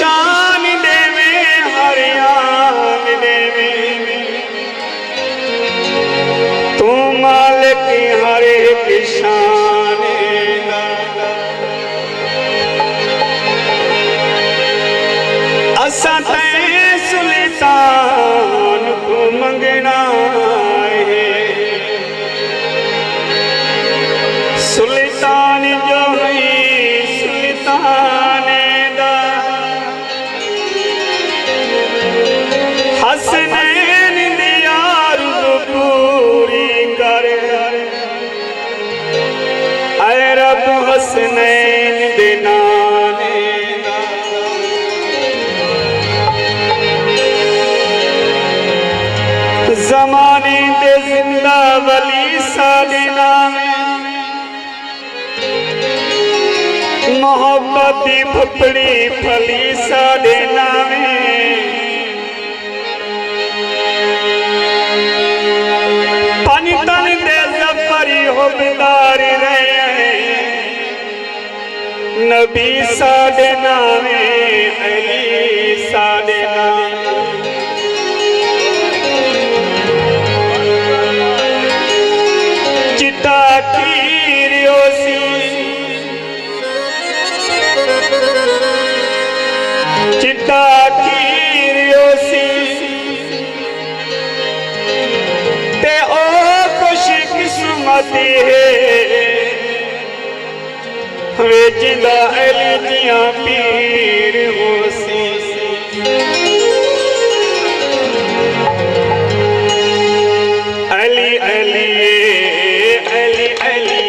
शान देवे हरियान देवे तू मालिक हर एक शान असा तैं सुल्तान को मंगना है सुल्तान जो है सुल्तान दा हसनैन दी आरज़ू पूरी कर ऐ रब हसनैन दे नाने दा ज़माने दे जिंदा वली साडे नाम मोहब्बत दी फपड़ी फली साडे नामे पानी तन दे ज़फ़री हुबदार रहे नबी साडे नामे अली साडे नामे चिता कीरियो सी चिता कीरियो सी ते ओ खुश किस्मती है वे जिंदा अली दिया पीर हो सी अली अली अली अली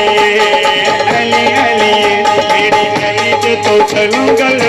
अली अली मेरी गली जो तो चलूं गल